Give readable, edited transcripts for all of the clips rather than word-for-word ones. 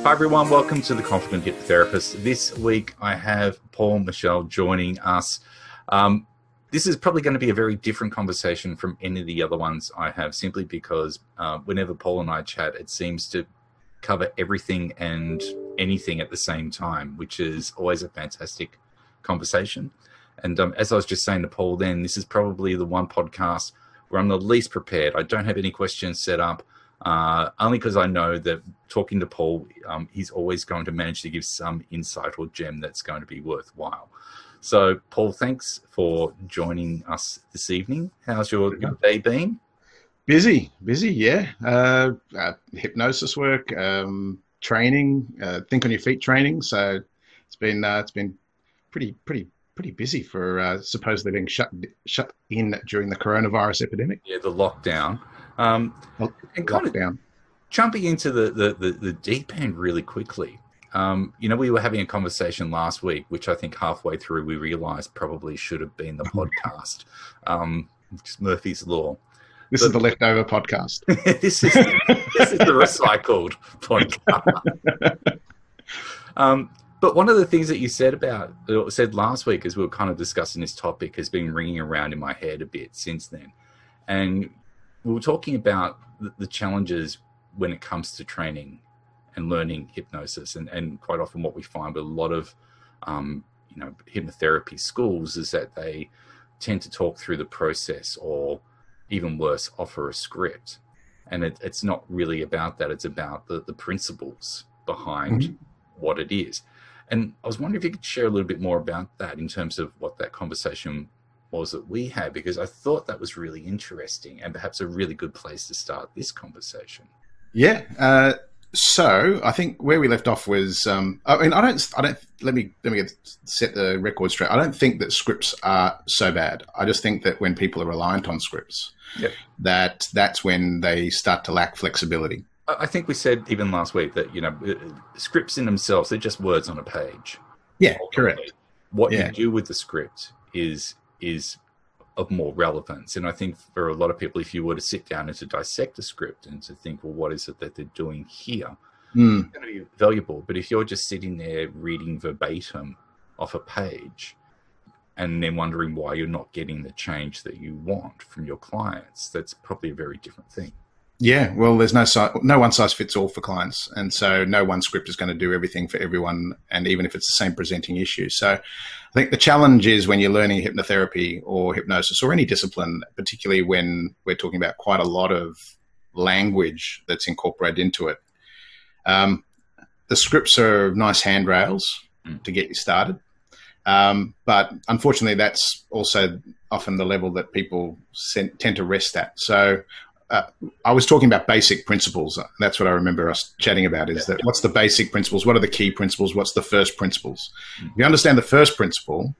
Hi everyone, welcome to the Confident Hypnotherapist. This week I have Paul Mischel joining us. This is probably going to be a very different conversation from any of the other ones I have, simply because whenever Paul and I chat, it seems to cover everything and anything at the same time, which is always a fantastic conversation. And as I was just saying to Paul then, this is probably the one podcast where I'm the least prepared. I don't have any questions set up. Only because I know that talking to Paul, he's always going to manage to give some insight or gem that's going to be worthwhile. So, Paul, thanks for joining us this evening. How's your day been? Busy, yeah. Hypnosis work, training, think on your feet training. So it's been pretty busy for supposedly being shut in during the coronavirus epidemic. Yeah, the lockdown. And kind of jumping into the deep end really quickly. We were having a conversation last week, which I think halfway through we realized probably should have been the podcast. Just Murphy's Law. This is the leftover podcast. This is the recycled podcast. But one of the things that you said last week as we were kind of discussing this topic has been ringing around in my head a bit since then. And we were talking about the challenges when it comes to training and learning hypnosis. And quite often what we find with a lot of, hypnotherapy schools is that they tend to talk through the process, or even worse, offer a script. And it's not really about that. It's about the principles behind what it is. And I was wondering if you could share a little bit more about that in terms of what that conversation was that we had, because I thought that was really interesting and perhaps a really good place to start this conversation. Yeah. So I think where we left off was, let me set the record straight. I don't think that scripts are so bad. I just think that when people are reliant on scripts, that's when they start to lack flexibility. I think we said even last week that, scripts in themselves, they're just words on a page. Yeah, correct. What you do with the script is of more relevance. And I think for a lot of people, if you were to sit down and to dissect a script and to think, well, what is it that they're doing here? It's going to be valuable. But if you're just sitting there reading verbatim off a page and then wondering why you're not getting the change that you want from your clients, that's probably a very different thing. Yeah, well, there's no one size fits all for clients. And so no one script is going to do everything for everyone, and even if it's the same presenting issue. So I think the challenge is when you're learning hypnotherapy or hypnosis or any discipline, particularly when we're talking about quite a lot of language that's incorporated into it. The scripts are nice handrails to get you started. But unfortunately, that's also often the level that people tend to rest at. So I was talking about basic principles. That's what I remember us chatting about, is that what's the basic principles? What are the key principles? What's the first principles? If you understand the first principle,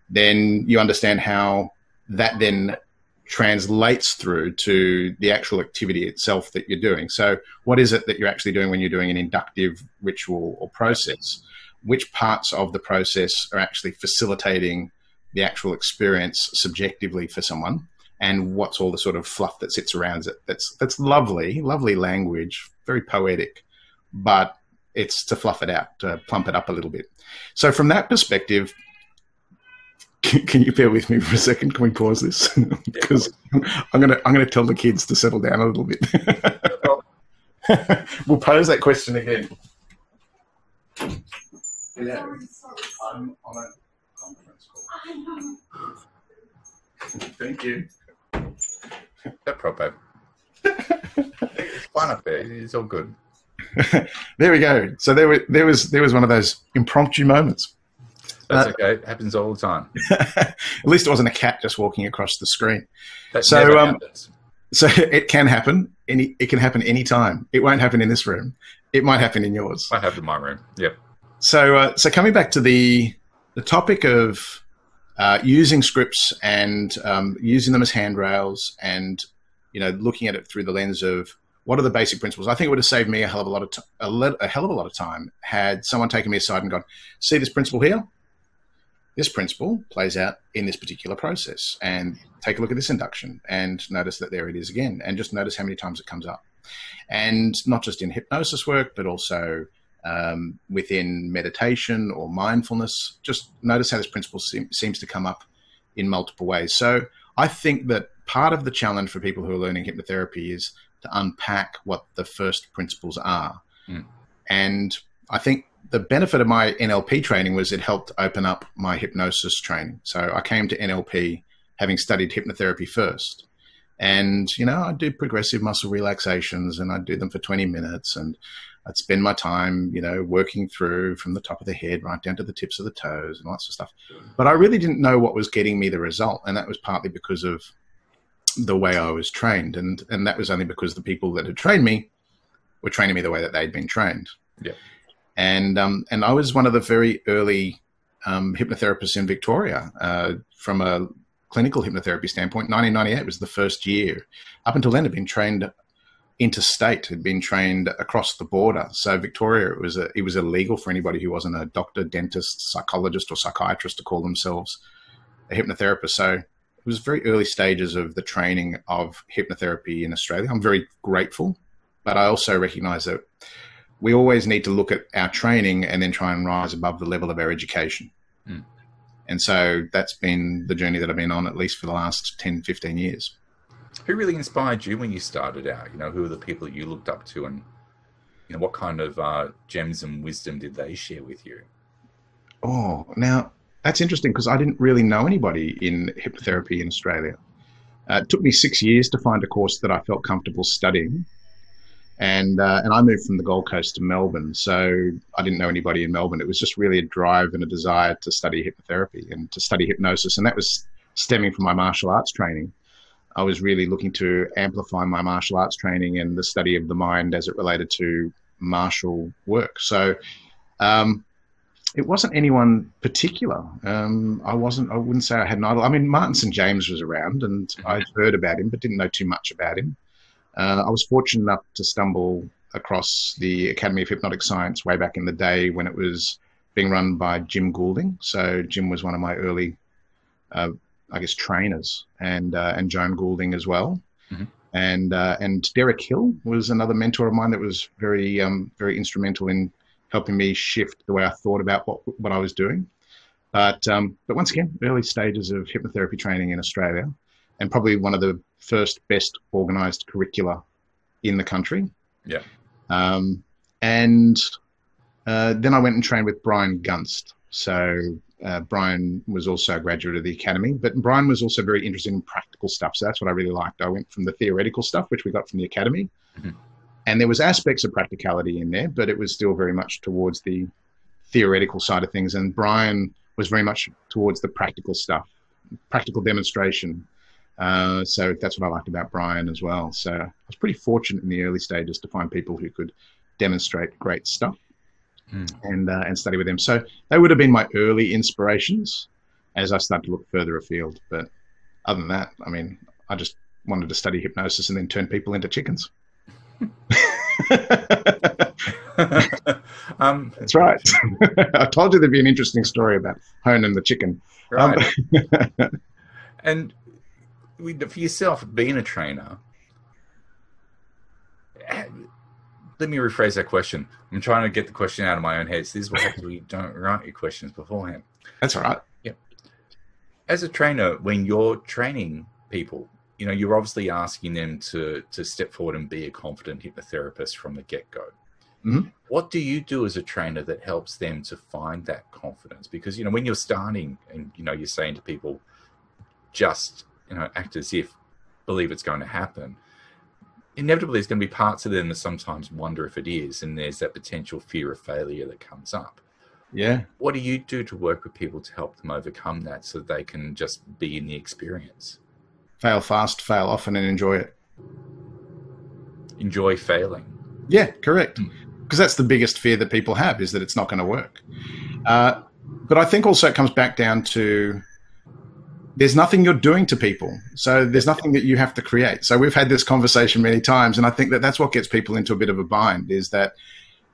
then you understand how that then translates through to the actual activity itself that you're doing. So what is it that you're actually doing when you're doing an inductive ritual or process? Which parts of the process are actually facilitating the actual experience subjectively for someone? And what's all the sort of fluff that sits around it? That's lovely language, very poetic, but it's to fluff it out, to plump it up a little bit. So from that perspective, can you bear with me for a second? Can we pause this? Because I'm gonna tell the kids to settle down a little bit. We'll pose that question again. Yeah. I'm on a conference call. Thank you. No problem. It's fun up there. It's all good. There we go. So there was one of those impromptu moments. That's okay. It happens all the time. At least it wasn't a cat just walking across the screen. That never happens. So it can happen. It can happen anytime. It won't happen in this room. It might happen in yours. I have in my room. Yep. So coming back to the topic of using scripts and using them as handrails, and looking at it through the lens of what are the basic principles. I think it would have saved me a hell of a lot of time had someone taken me aside and gone, see this principle here? This principle plays out in this particular process, and take a look at this induction and notice that there it is again, and just notice how many times it comes up. And not just in hypnosis work, but also within meditation or mindfulness. Just notice how this principle seems to come up in multiple ways. So I think that part of the challenge for people who are learning hypnotherapy is to unpack what the first principles are. And I think the benefit of my NLP training was it helped open up my hypnosis training. So I came to NLP having studied hypnotherapy first. And, you know, I'd do progressive muscle relaxations and I'd do them for 20 minutes and I'd spend my time, you know, working through from the top of the head right down to the tips of the toes and lots of stuff. But I really didn't know what was getting me the result. And that was partly because of the way I was trained. And that was only because the people that had trained me were training me the way that they'd been trained. Yeah. And I was one of the very early hypnotherapists in Victoria from a clinical hypnotherapy standpoint. 1998 was the first year. Up until then, I'd been trained interstate, had been trained across the border. So Victoria, it was illegal for anybody who wasn't a doctor, dentist, psychologist, or psychiatrist to call themselves a hypnotherapist. So it was very early stages of the training of hypnotherapy in Australia. I'm very grateful, but I also recognize that we always need to look at our training and then try and rise above the level of our education. And so that's been the journey that I've been on, at least for the last 10, 15 years. Who really inspired you when you started out? You know, who are the people that you looked up to, and, you know, what kind of gems and wisdom did they share with you? Oh, now that's interesting because I didn't really know anybody in hypnotherapy in Australia. It took me 6 years to find a course that I felt comfortable studying. And I moved from the Gold Coast to Melbourne, so I didn't know anybody in Melbourne. It was just really a drive and a desire to study hypnotherapy and to study hypnosis, and that was stemming from my martial arts training. I was really looking to amplify my martial arts training and the study of the mind as it related to martial work. So it wasn't anyone particular. I wouldn't say I had an idol. I mean, Martin St. James was around, and I'd heard about him, but didn't know too much about him. I was fortunate enough to stumble across the Academy of Hypnotic Science way back in the day when it was being run by Jim Goulding. So Jim was one of my early, trainers, and Joan Goulding as well. And Derek Hill was another mentor of mine that was very instrumental in helping me shift the way I thought about what I was doing. But once again, early stages of hypnotherapy training in Australia, and probably one of the first best organized curricula in the country. Yeah. And then I went and trained with Brian Gunst. So Brian was also a graduate of the Academy, but Brian was also very interested in practical stuff. So that's what I really liked. I went from the theoretical stuff, which we got from the Academy, and there was aspects of practicality in there, but it was still very much towards the theoretical side of things. And Brian was very much towards the practical stuff, practical demonstration. So that's what I liked about Brian as well. So I was pretty fortunate in the early stages to find people who could demonstrate great stuff and study with them. So they would have been my early inspirations as I started to look further afield. But other than that, I mean, I just wanted to study hypnosis and then turn people into chickens. That's right. I told you there'd be an interesting story about Honan the chicken. Right. And for yourself, being a trainer, let me rephrase that question. I'm trying to get the question out of my own head. So this is what happens when you don't write your questions beforehand. That's all right. Yeah. As a trainer, when you're training people, you know, you're obviously asking them to step forward and be a confident hypnotherapist from the get-go. What do you do as a trainer that helps them to find that confidence? Because, you know, when you're starting and, you know, you're saying to people, just, you know, act as if, believe it's going to happen. Inevitably, there's going to be parts of them that sometimes wonder if it is, and there's that potential fear of failure that comes up. Yeah. What do you do to work with people to help them overcome that so they can just be in the experience? Fail fast, fail often, and enjoy it. Enjoy failing. Yeah, correct. Because that's the biggest fear that people have, is that it's not going to work. But I think also it comes back down to there's nothing you're doing to people. So there's nothing that you have to create. So we've had this conversation many times, and I think that that's what gets people into a bit of a bind, is that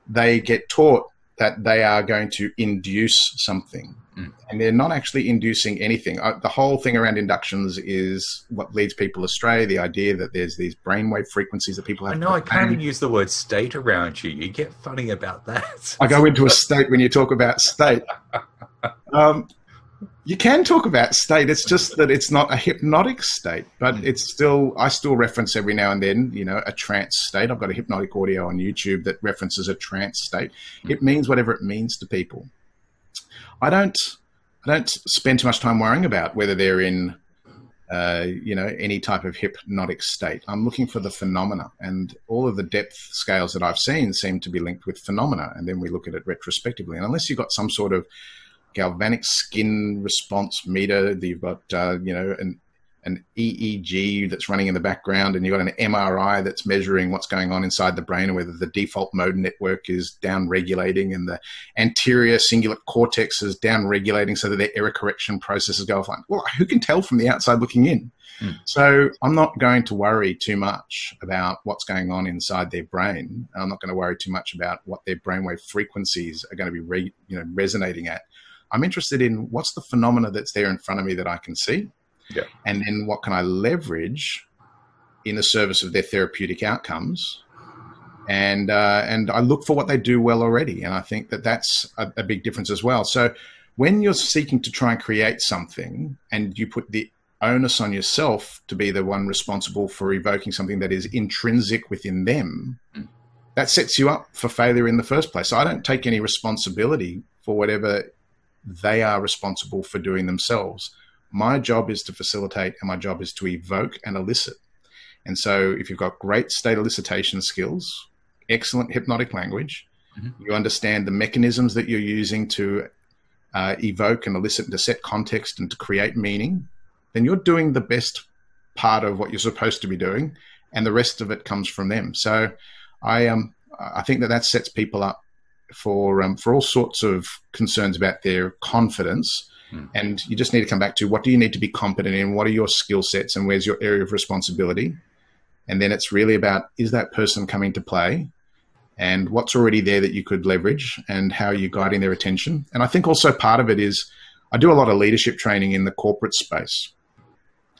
they get taught that they are going to induce something. And they're not actually inducing anything. The whole thing around inductions is what leads people astray, the idea that there's these brainwave frequencies that people have. I know, I can't even use the word state around you. You get funny about that. I go into a state when you talk about state. You can talk about state. It's just that it's not a hypnotic state, but it's still, I still reference every now and then, you know, a trance state. I've got a hypnotic audio on YouTube that references a trance state. It means whatever it means to people. I don't spend too much time worrying about whether they're in, you know, any type of hypnotic state. I'm looking for the phenomena, and all of the depth scales that I've seen seem to be linked with phenomena. And then we look at it retrospectively. And unless you've got some sort of galvanic skin response meter, you've got, you know, an EEG that's running in the background, and you've got an MRI that's measuring what's going on inside the brain and whether the default mode network is down-regulating and the anterior cingulate cortex is down-regulating so that their error correction processes go offline. Well, who can tell from the outside looking in? So I'm not going to worry too much about what's going on inside their brain. I'm not going to worry too much about what their brainwave frequencies are going to be resonating at. I'm interested in what's the phenomena that's there in front of me that I can see. Yeah. And then what can I leverage in the service of their therapeutic outcomes? And I look for what they do well already. And I think that that's a big difference as well. So when you're seeking to try and create something and you put the onus on yourself to be the one responsible for evoking something that is intrinsic within them, that sets you up for failure in the first place. So I don't take any responsibility for whatever they are responsible for doing themselves. My job is to facilitate, and my job is to evoke and elicit. And so if you've got great state elicitation skills, excellent hypnotic language, you understand the mechanisms that you're using to evoke and elicit and to set context and to create meaning, then you're doing the best part of what you're supposed to be doing, and the rest of it comes from them. So I think that sets people up for all sorts of concerns about their confidence. And you just need to come back to, what do you need to be competent in? What are your skill sets, and where's your area of responsibility? And then it's really about, is that person coming to play, and what's already there that you could leverage, and how are you guiding their attention? And I think also part of it is, I do a lot of leadership training in the corporate space.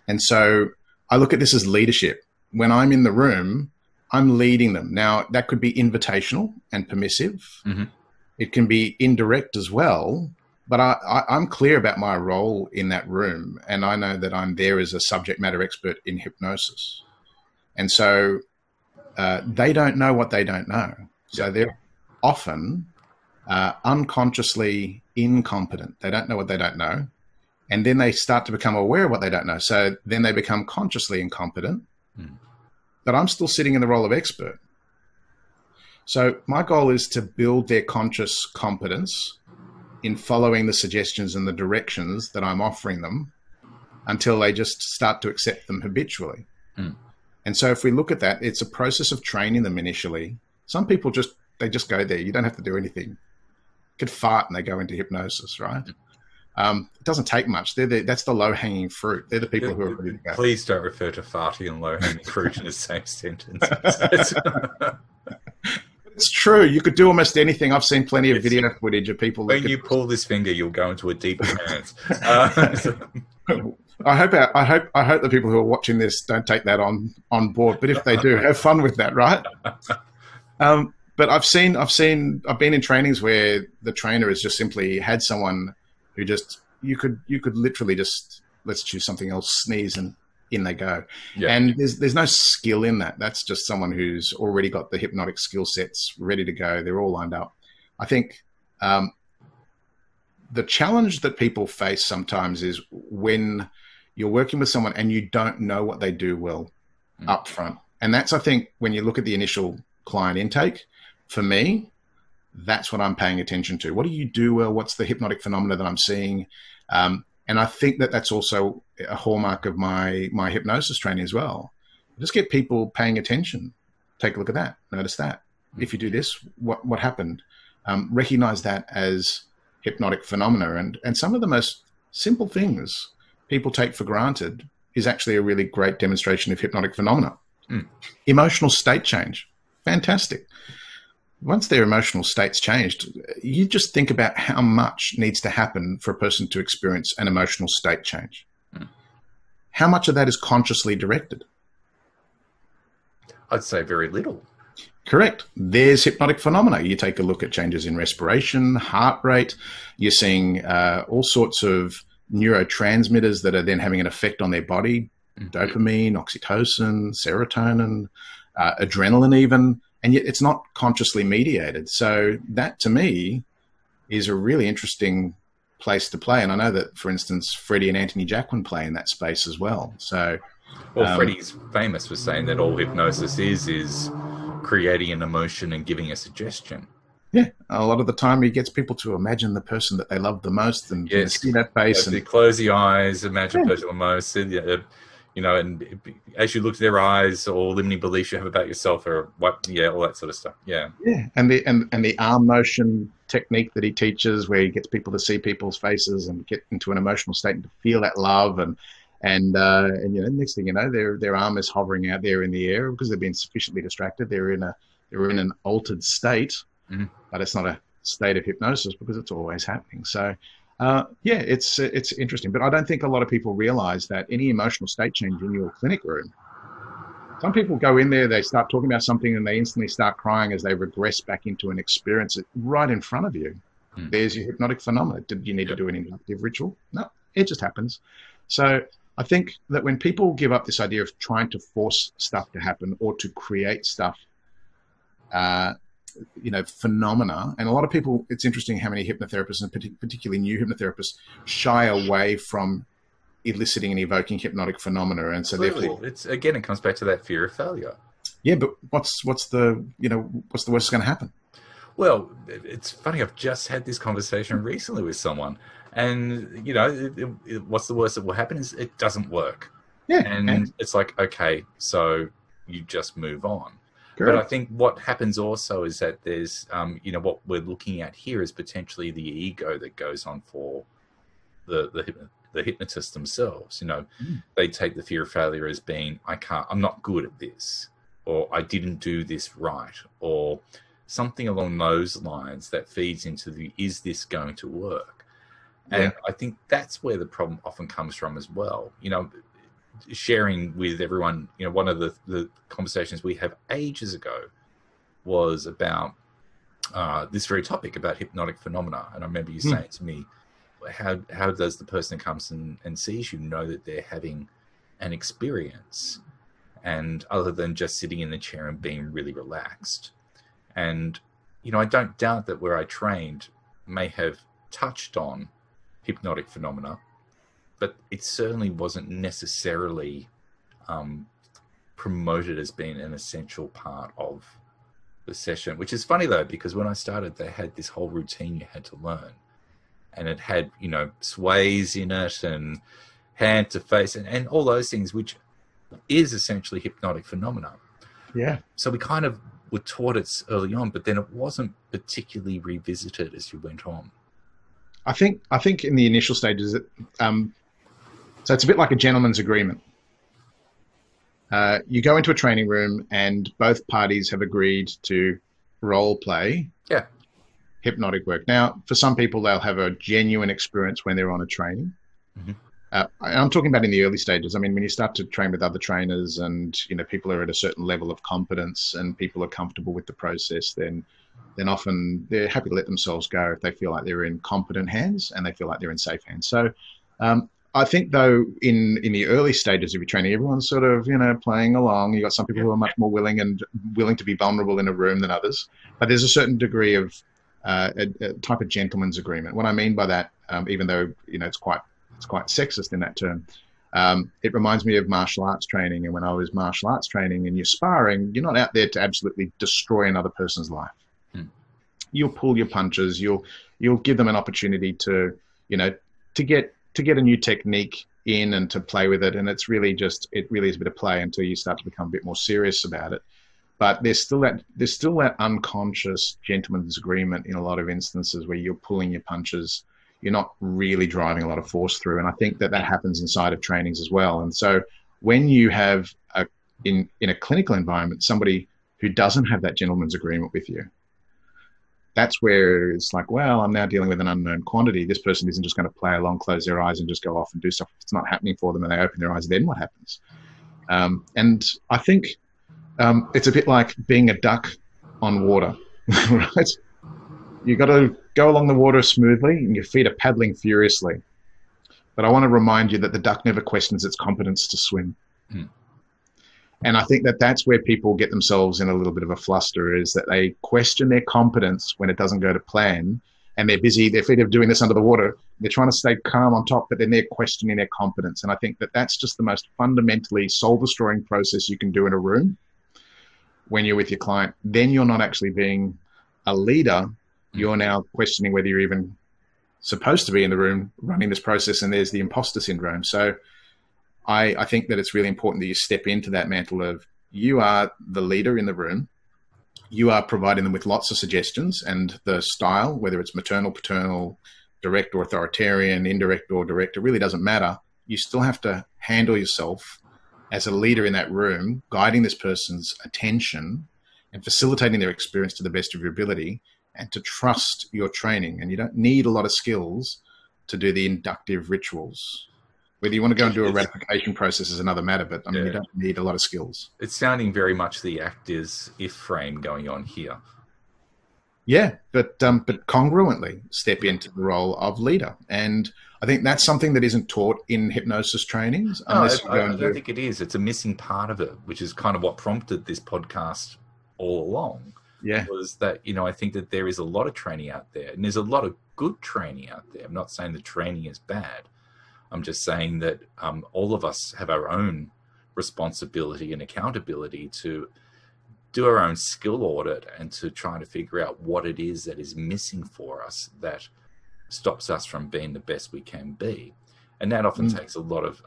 And so I look at this as leadership. When I'm in the room, I'm leading them. Now, that could be invitational and permissive. It can be indirect as well. But I'm clear about my role in that room, and I know that I'm there as a subject matter expert in hypnosis. And so they don't know what they don't know. So they're often unconsciously incompetent. They don't know what they don't know. And then they start to become aware of what they don't know. So then they become consciously incompetent. But I'm still sitting in the role of expert. So my goal is to build their conscious competence in following the suggestions and the directions that I'm offering them until they just start to accept them habitually. And so if we look at that, it's a process of training them initially. Some people just go there. You don't have to do anything. You could fart and they go into hypnosis, right? It doesn't take much. That's the low-hanging fruit. They're the people who are ready to go. Please don't refer to farting and low-hanging fruit in the same sentence. It's true. You could do almost anything. I've seen plenty of video footage of people. When you pull this finger, you'll go into a deeper trance. I hope the people who are watching this don't take that on board. But if they do, have fun with that, right? But I've been in trainings where the trainer has just simply had someone who you could literally just, let's choose something else, sneeze, and in they go. And there's no skill in that. That's just someone who's already got the hypnotic skill sets ready to go. They're all lined up. I think the challenge that people face sometimes is when you're working with someone and you don't know what they do well up front. And that's, I think, when you look at the initial client intake, for me, that's what I'm paying attention to. What do you do well? What's the hypnotic phenomena that I'm seeing? And I think that that's also a hallmark of my hypnosis training as well. Just get people paying attention. Take a look at that. Notice that. If you do this, what happened? Recognize that as hypnotic phenomena. And some of the most simple things people take for granted is actually a really great demonstration of hypnotic phenomena. Emotional state change. Fantastic. once their emotional state's changed, you just think about how much needs to happen for a person to experience an emotional state change. How much of that is consciously directed? I'd say very little. Correct. There's hypnotic phenomena. You take a look at changes in respiration, heart rate. You're seeing all sorts of neurotransmitters that are then having an effect on their body. Dopamine, oxytocin, serotonin, adrenaline even. And yet it's not consciously mediated. So that, to me, is a really interesting place to play. And I know that, for instance, Freddie and Anthony Jacquin play in that space as well. So, well, Freddie's famous for saying that all hypnosis is creating an emotion and giving a suggestion. Yeah, a lot of the time he gets people to imagine the person that they love the most and see that face. And close the eyes, imagine the person the most. You know, and as you look at their eyes, all limiting beliefs you have about yourself, or what, all that sort of stuff. Yeah, and the arm motion technique that he teaches, where he gets people to see people's faces and get into an emotional state and to feel that love, and next thing you know, their arm is hovering out there in the air because they've been sufficiently distracted. They're in an altered state, but it's not a state of hypnosis because it's always happening. So. It's interesting, but I don't think a lot of people realize that any emotional state change in your clinic room, some people go in there, they start talking about something and they instantly start crying as they regress back into an experience right in front of you. There's your hypnotic phenomena. Did you need to do an inductive ritual? No, it just happens. So I think that when people give up this idea of trying to force stuff to happen or to create stuff, phenomena. And a lot of people, it's interesting how many hypnotherapists, and particularly new hypnotherapists, shy away from eliciting and evoking hypnotic phenomena. And so therefore, it comes back to that fear of failure. Yeah, but what's the worst that's going to happen? Well, it's funny. I've just had this conversation recently with someone, and what's the worst that will happen is it doesn't work. Yeah, and it's like, okay, so you just move on. But I think what happens also is that there's, what we're looking at here is potentially the ego that goes on for the hypnotists themselves. They take the fear of failure as being, I'm not good at this, or I didn't do this right, or something along those lines that feeds into is this going to work? And I think that's where the problem often comes from as well. Sharing with everyone, one of the conversations we have ages ago was about this very topic about hypnotic phenomena. And I remember you saying to me, how does the person that comes and sees you know that they're having an experience, and other than just sitting in the chair and being really relaxed? And, I don't doubt that where I trained may have touched on hypnotic phenomena, but it certainly wasn't necessarily promoted as being an essential part of the session, which is funny, though, because when I started, they had this whole routine you had to learn. And it had, sways in it and hand to face and all those things, which is essentially hypnotic phenomena. Yeah. So we kind of were taught it early on, but then it wasn't particularly revisited as you went on. I think in the initial stages, so it's a bit like a gentleman's agreement. You go into a training room and both parties have agreed to role play hypnotic work. Now, for some people, they'll have a genuine experience when they're on a training. I'm talking about in the early stages. I mean, when you start to train with other trainers and, people are at a certain level of competence and people are comfortable with the process, then often they're happy to let themselves go if they feel like they're in competent hands and they feel like they're in safe hands. So I think, though, in the early stages of your training, everyone's sort of, playing along. You've got some people who are much more willing to be vulnerable in a room than others. But there's a certain degree of a type of gentleman's agreement. What I mean by that, even though, it's quite sexist in that term, it reminds me of martial arts training. And when I was martial arts training and you're sparring, you're not out there to absolutely destroy another person's life. You'll pull your punches. You'll give them an opportunity to get a new technique in and to play with it. And it really is a bit of play until you start to become a bit more serious about it. But there's still that unconscious gentleman's agreement in a lot of instances where you're pulling your punches. You're not really driving a lot of force through. And I think that happens inside of trainings as well. And so when you have in a clinical environment, somebody who doesn't have that gentleman's agreement with you, that's where it's like, well, I'm now dealing with an unknown quantity. This person isn't just going to play along, close their eyes, and just go off and do stuff. If it's not happening for them and they open their eyes, then what happens? And I think it's a bit like being a duck on water, right? You got to go along the water smoothly and your feet are paddling furiously. But I want to remind you that the duck never questions its competence to swim. Mm. And I think that that's where people get themselves in a little bit of a fluster, is that they question their competence when it doesn't go to plan, and they're busy, their feet are doing this under the water. They're trying to stay calm on top, but then they're questioning their competence. And I think that that's just the most fundamentally soul-destroying process you can do in a room when you're with your client. Then you're not actually being a leader. You're now questioning whether you're even supposed to be in the room running this process, and there's the imposter syndrome. So I think that it's really important that you step into that mantle of, you are the leader in the room. You are providing them with lots of suggestions, and the style, whether it's maternal, paternal, direct or authoritarian, indirect or direct, it really doesn't matter. You still have to handle yourself as a leader in that room, guiding this person's attention and facilitating their experience to the best of your ability, and to trust your training. And you don't need a lot of skills to do the inductive rituals. Whether you want to go and do a ratification process is another matter, but I mean, you don't need a lot of skills. It's sounding very much the actors if frame going on here. Yeah, but congruently step into the role of leader. And I think that's something that isn't taught in hypnosis trainings. No, I don't think it is. It's a missing part of it, which is kind of what prompted this podcast all along. Yeah. Was that, I think that there is a lot of training out there, and there's a lot of good training out there. I'm not saying the training is bad. I'm just saying that all of us have our own responsibility and accountability to do our own skill audit and to try to figure out what it is that is missing for us that stops us from being the best we can be. And that often takes a lot of,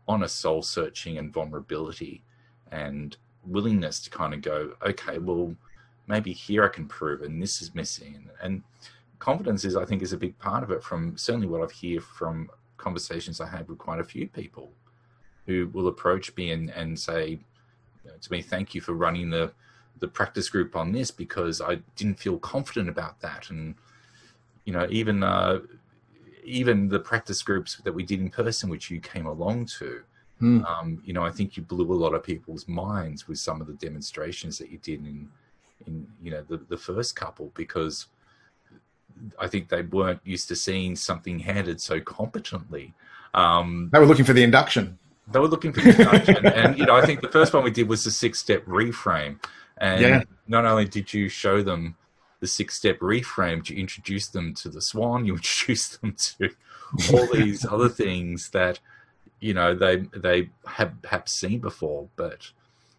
honest soul searching and vulnerability and willingness to kind of go, okay, well, maybe here I can prove and this is missing. And confidence is, I think, is a big part of it, from certainly what I've heard from conversations I had with quite a few people who will approach me and say to me, thank you for running the practice group on this, because I didn't feel confident about that. And, even the practice groups that we did in person, which you came along to, I think you blew a lot of people's minds with some of the demonstrations that you did in the first couple, because I think they weren't used to seeing something handled so competently. They were looking for the induction. They were looking for the induction. And, I think the first one we did was the 6-step reframe. And not only did you show them the 6-step reframe, but you introduced them to the swan, you introduced them to all these other things that, they have perhaps seen before. But,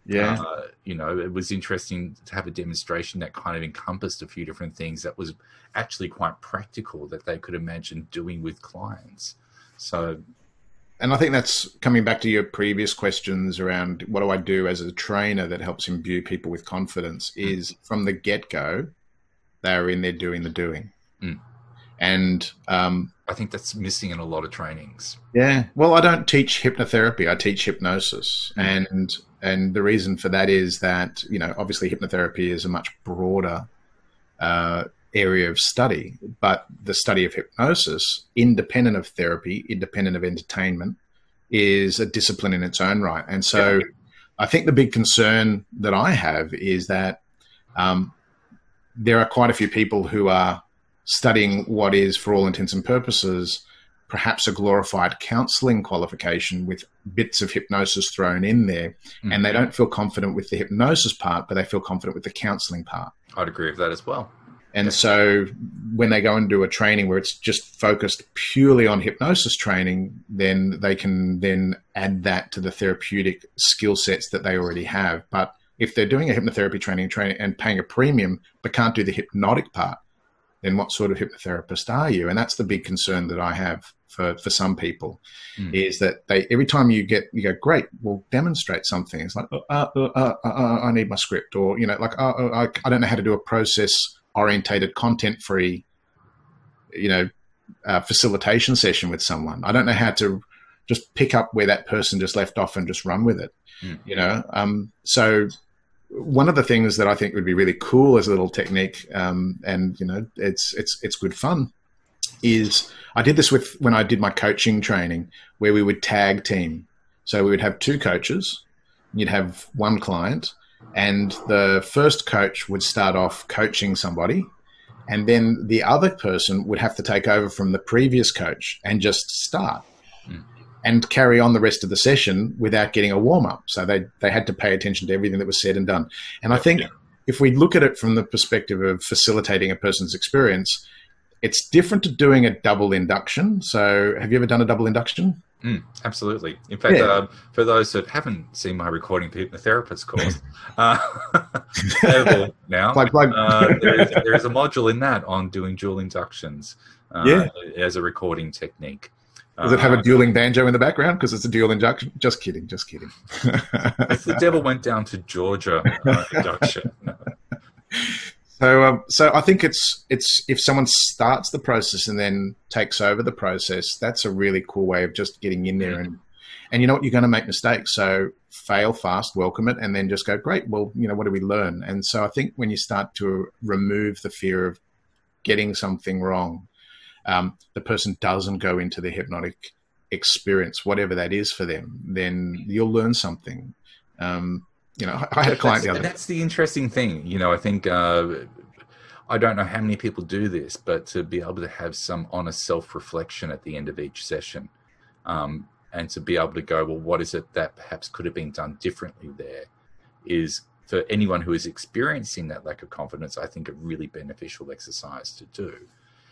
it was interesting to have a demonstration that kind of encompassed a few different things that was actually quite practical, that they could imagine doing with clients. So, and I think that's coming back to your previous questions around what do I do as a trainer that helps imbue people with confidence, is from the get-go, they're in there doing the doing. And I think that's missing in a lot of trainings. Yeah. Well, I don't teach hypnotherapy. I teach hypnosis. And the reason for that is that, obviously hypnotherapy is a much broader area of study, but the study of hypnosis, independent of therapy, independent of entertainment, is a discipline in its own right. And so I think the big concern that I have is that there are quite a few people who are studying what is, for all intents and purposes, perhaps a glorified counseling qualification with bits of hypnosis thrown in there. And they don't feel confident with the hypnosis part, but they feel confident with the counseling part. I'd agree with that as well. And so when they go and do a training where it's just focused purely on hypnosis training, then they can then add that to the therapeutic skill sets that they already have. But if they're doing a hypnotherapy training and paying a premium, but can't do the hypnotic part, then what sort of hypnotherapist are you? And that's the big concern that I have for some people, is that every time you go, great, well, demonstrate something. It's like, I need my script, or, I don't know how to do a process-orientated, content-free, facilitation session with someone. I don't know how to just pick up where that person just left off and just run with it, So one of the things that I think would be really cool as a little technique, and it's good fun, is I did this when I did my coaching training, where we would tag team. So we would have two coaches, you'd have one client, and the first coach would start off coaching somebody, and then the other person would have to take over from the previous coach and just start and carry on the rest of the session without getting a warm-up. So they had to pay attention to everything that was said and done. And I think if we look at it from the perspective of facilitating a person's experience, it's different to doing a double induction. So have you ever done a double induction? Absolutely. In fact, for those that haven't seen my recording for Hypnotherapist course, available now, there is a module in that on doing dual inductions as a recording technique. Does it have a dueling banjo in the background? Because it's a dual induction. Just kidding. If the devil went down to Georgia induction. So I think it's if someone starts the process and then takes over the process, that's a really cool way of just getting in there. And you know what, you're going to make mistakes. So fail fast, welcome it, and then just go, great, well, what do we learn? And so I think when you start to remove the fear of getting something wrong, the person doesn't go into the hypnotic experience, whatever that is for them, then you'll learn something. I had a client the other day. That's the interesting thing. I think I don't know how many people do this, but to be able to have some honest self-reflection at the end of each session, and to be able to go, well, what is it that perhaps could have been done differently there, is for anyone who is experiencing that lack of confidence, I think a really beneficial exercise to do.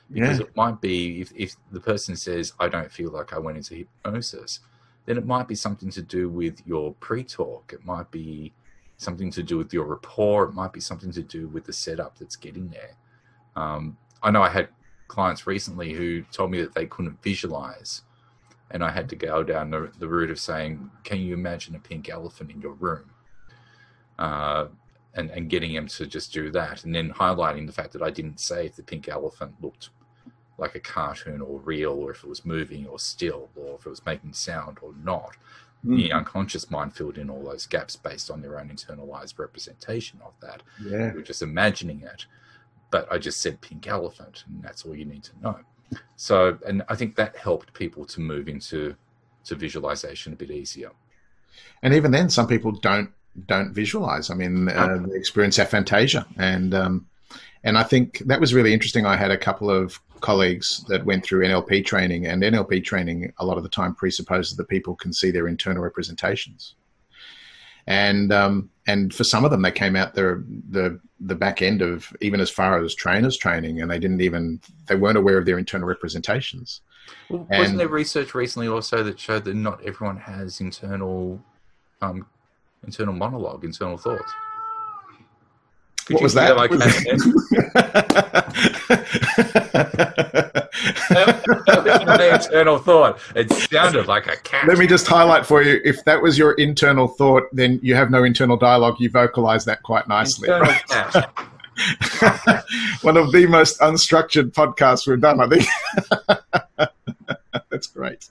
Because it might be, if the person says, I don't feel like I went into hypnosis, then it might be something to do with your pre-talk. It might be something to do with your rapport. It might be something to do with the setup that's getting there. I know I had clients recently who told me that they couldn't visualize, and I had to go down the route of saying, can you imagine a pink elephant in your room? And getting them to just do that, and then highlighting the fact that I didn't say if the pink elephant looked like a cartoon or real, or if it was moving or still, or if it was making sound or not. The unconscious mind filled in all those gaps based on their own internalized representation of that. Yeah. You're just imagining it. But I just said pink elephant, and that's all you need to know. So, and I think that helped people to move into visualization a bit easier. And even then, some people don't visualize. I mean, they experience aphantasia, and I think that was really interesting. I had a couple of colleagues that went through NLP training, and NLP training a lot of the time presupposes that people can see their internal representations. And for some of them, they came out the back end of even as far as trainers training, and they weren't aware of their internal representations. Well, wasn't there research recently also that showed that not everyone has internal monologue, internal thoughts? What was that? Like my internal thought. It sounded like a cat. Let me just highlight for you, if that was your internal thought, then you have no internal dialogue. You vocalize that quite nicely. Right? One of the most unstructured podcasts we've done, I think. That's great.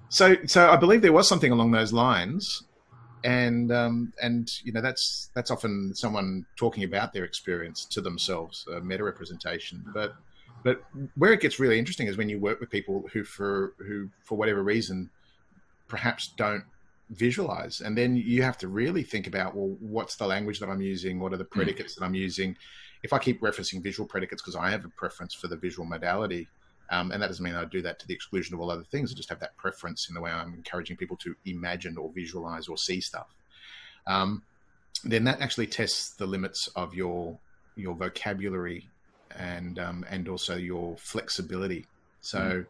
So I believe there was something along those lines. And that's often someone talking about their experience to themselves, a meta representation. But where it gets really interesting is when you work with people who for whatever reason perhaps don't visualize, and then you have to really think about, well, what's the language that I'm using? What are the predicates that I'm using? If I keep referencing visual predicates because I have a preference for the visual modality, and that doesn't mean I do that to the exclusion of all other things. I just have that preference in the way I'm encouraging people to imagine or visualize or see stuff. Then that actually tests the limits of your vocabulary and also your flexibility. So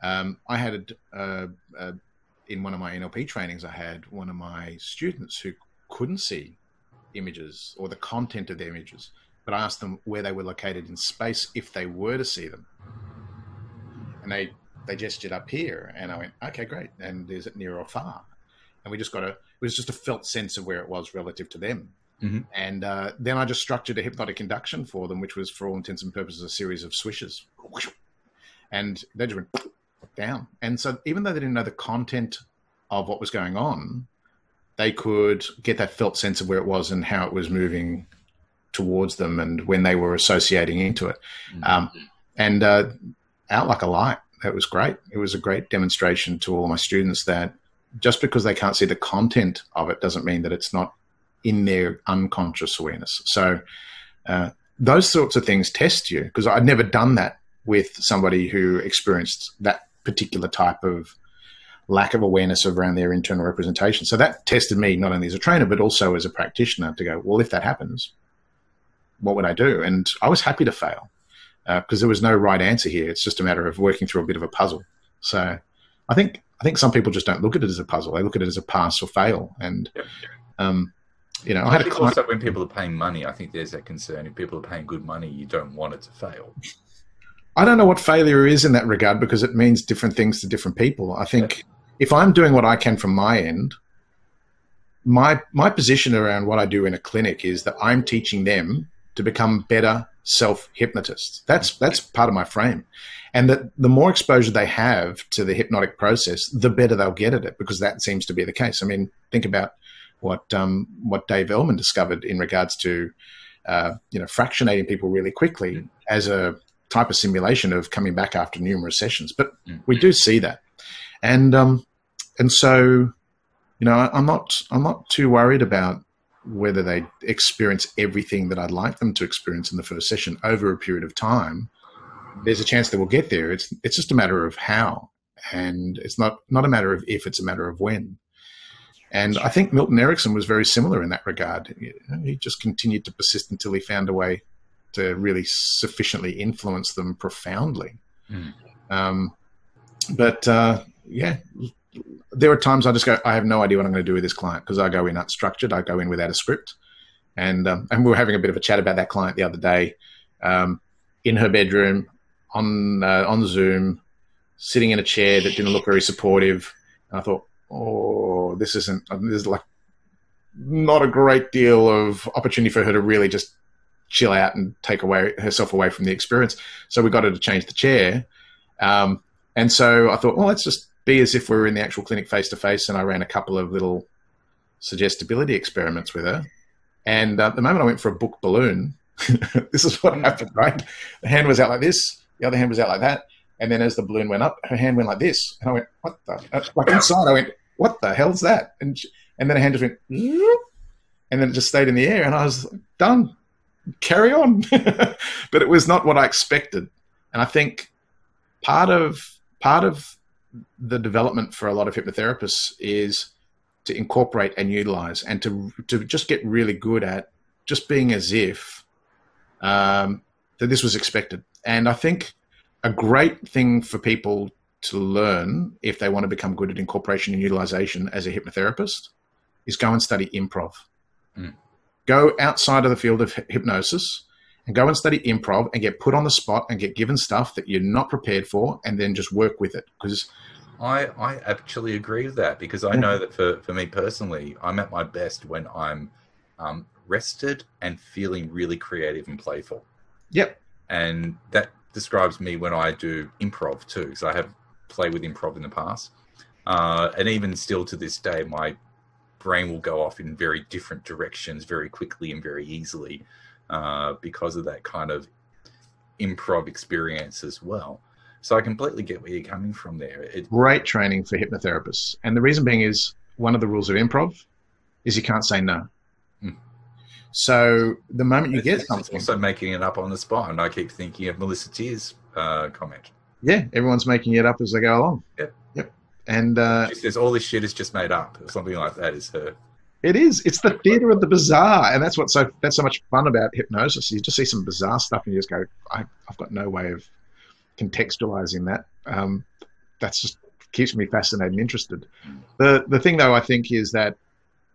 I had in one of my NLP trainings, I had one of my students who couldn't see images or the content of the images, but I asked them where they were located in space if they were to see them. And they gestured up here, and I went, okay, great. And is it near or far? And it was just a felt sense of where it was relative to them. Mm-hmm. And then I just structured a hypnotic induction for them, which was for all intents and purposes a series of swishes. And they just went down. And so even though they didn't know the content of what was going on, they could get that felt sense of where it was and how it was moving towards them and when they were associating into it. And out like a light. That was great. It was a great demonstration to all of my students that just because they can't see the content of it doesn't mean that it's not in their unconscious awareness. So those sorts of things test you, because I'd never done that with somebody who experienced that particular type of lack of awareness around their internal representation. So that tested me not only as a trainer, but also as a practitioner to go, well, if that happens, what would I do? And I was happy to fail because there was no right answer here. It's just a matter of working through a bit of a puzzle. So I think some people just don't look at it as a puzzle. They look at it as a pass or fail. And, you know, I had a client. Also, when people are paying money, I think there's that concern. If people are paying good money, you don't want it to fail. I don't know what failure is in that regard because it means different things to different people. I think if I'm doing what I can from my end, my position around what I do in a clinic is that I'm teaching them to become better self-hypnotists. That's part of my frame. And that the more exposure they have to the hypnotic process, the better they'll get at it, because that seems to be the case. I mean, think about what Dave Ellman discovered in regards to fractionating people really quickly as a type of simulation of coming back after numerous sessions. But we do see that. And so, you know, I'm not too worried about whether they experience everything that I'd like them to experience in the first session over a period of time. There's a chance they will get there. It's just a matter of how, and it's not a matter of if, it's a matter of when. And I think Milton Erickson was very similar in that regard. He just continued to persist until he found a way to really sufficiently influence them profoundly. There are times I just go, I have no idea what I'm going to do with this client, because I go in unstructured. I go in without a script. And we were having a bit of a chat about that client the other day, in her bedroom, on Zoom, sitting in a chair that didn't look very supportive. And I thought, there's like not a great deal of opportunity for her to really just chill out and take herself away from the experience. So we got her to change the chair. And so I thought, well, let's just be as if we were in the actual clinic face-to-face, and I ran a couple of little suggestibility experiments with her. And the moment I went for a book balloon, this is what happened, right? The hand was out like this, the other hand was out like that, and then as the balloon went up, her hand went like this. And I went, what the? Like inside, I went, what the hell's that? And then her hand just went, and then it just stayed in the air, and I was done. Carry on. But it was not what I expected. And I think part of the development for a lot of hypnotherapists is to incorporate and utilize, and to just get really good at just being as if that this was expected. And I think a great thing for people to learn if they want to become good at incorporation and utilization as a hypnotherapist is go and study improv. Go outside of the field of hypnosis and go and study improv and get put on the spot and get given stuff that you're not prepared for, and then just work with it. Because I actually agree with that, because I know that for me personally, I'm at my best when I'm rested and feeling really creative and playful. Yep. And that describes me when I do improv too, because I have played with improv in the past. And even still to this day, my brain will go off in very different directions very quickly and very easily because of that kind of improv experience as well. So I completely get where you're coming from there. Great training for hypnotherapists. And the reason being is one of the rules of improv is you can't say no. So the moment you get something... It's also making it up on the spot. And I keep thinking of Melissa Tear's comment. Yeah, everyone's making it up as they go along. Yep. And she says all this shit is just made up, or something like that is her. It is. It's the theater of the bizarre, and that's so much fun about hypnosis. You just see some bizarre stuff, and you just go, "I've got no way of contextualizing that." That's just keeps me fascinated and interested. The thing, though, I think is that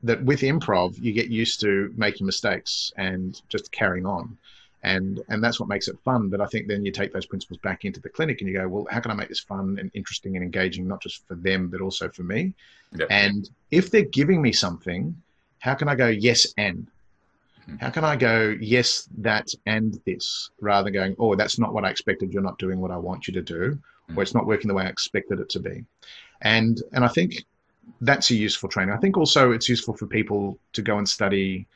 with improv, you get used to making mistakes and just carrying on. And that's what makes it fun. But I think then you take those principles back into the clinic and you go, well, how can I make this fun and interesting and engaging, not just for them, but also for me? Yep. And if they're giving me something, how can I go, yes, and? How can I go, yes, that, and this, rather than going, oh, that's not what I expected. You're not doing what I want you to do, or it's not working the way I expected it to be. And I think that's a useful training. I think also it's useful for people to go and study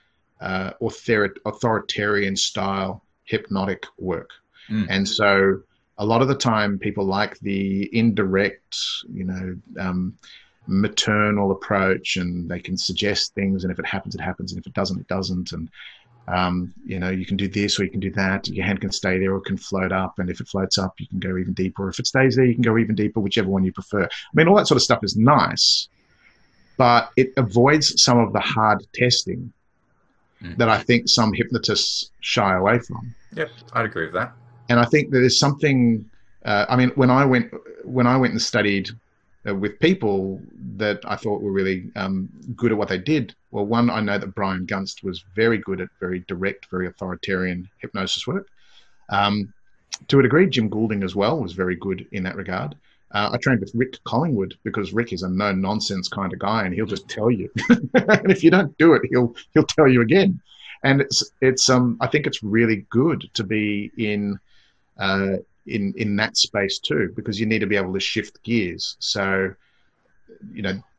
authoritarian style hypnotic work. And so a lot of the time people like the indirect, maternal approach, and they can suggest things, and if it happens, it happens, and if it doesn't, it doesn't. And you can do this or you can do that. Your hand can stay there or it can float up. And if it floats up, you can go even deeper. Or if it stays there, you can go even deeper, whichever one you prefer. I mean, all that sort of stuff is nice, but it avoids some of the hard testing that I think some hypnotists shy away from. Yep, I'd agree with that. And I think there is something, when I went and studied with people that I thought were really good at what they did. Well, one, I know that Brian Gunst was very good at very direct, very authoritarian hypnosis work. To a degree, Jim Goulding as well was very good in that regard. I trained with Rick Collingwood because Rick is a no-nonsense kind of guy, and he'll just tell you. And if you don't do it, he'll tell you again. And it's I think it's really good to be in that space too, because you need to be able to shift gears. So,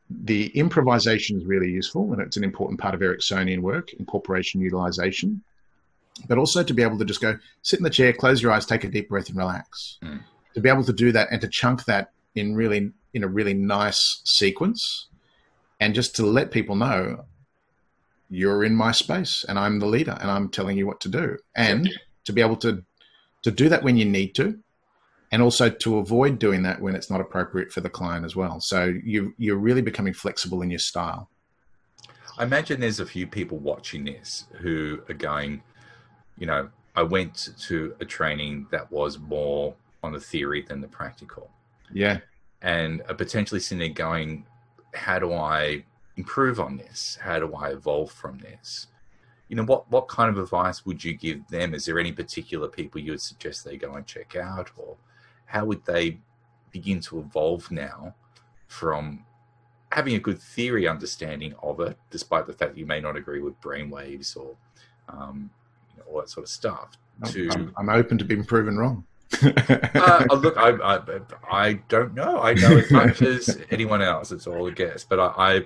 the improvisation is really useful, and it's an important part of Ericksonian work, incorporation, utilization, but also to be able to just go sit in the chair, close your eyes, take a deep breath and relax. To be able to do that and to chunk that in a really nice sequence, and just to let people know you're in my space and I'm the leader and I'm telling you what to do, and to be able to do that when you need to, and also to avoid doing that when it's not appropriate for the client as well. So you're really becoming flexible in your style. I imagine there's a few people watching this who are going, I went to a training that was more on the theory than the practical. Yeah. And are potentially sitting there going, how do I improve on this? How do I evolve from this? What kind of advice would you give them? Is there any particular people you would suggest they go and check out, or how would they begin to evolve now from having a good theory understanding of it, despite the fact that you may not agree with brainwaves or all that sort of stuff? I'm open to being proven wrong. Look, I don't know. I know as much as anyone else. It's all a guess. But I'm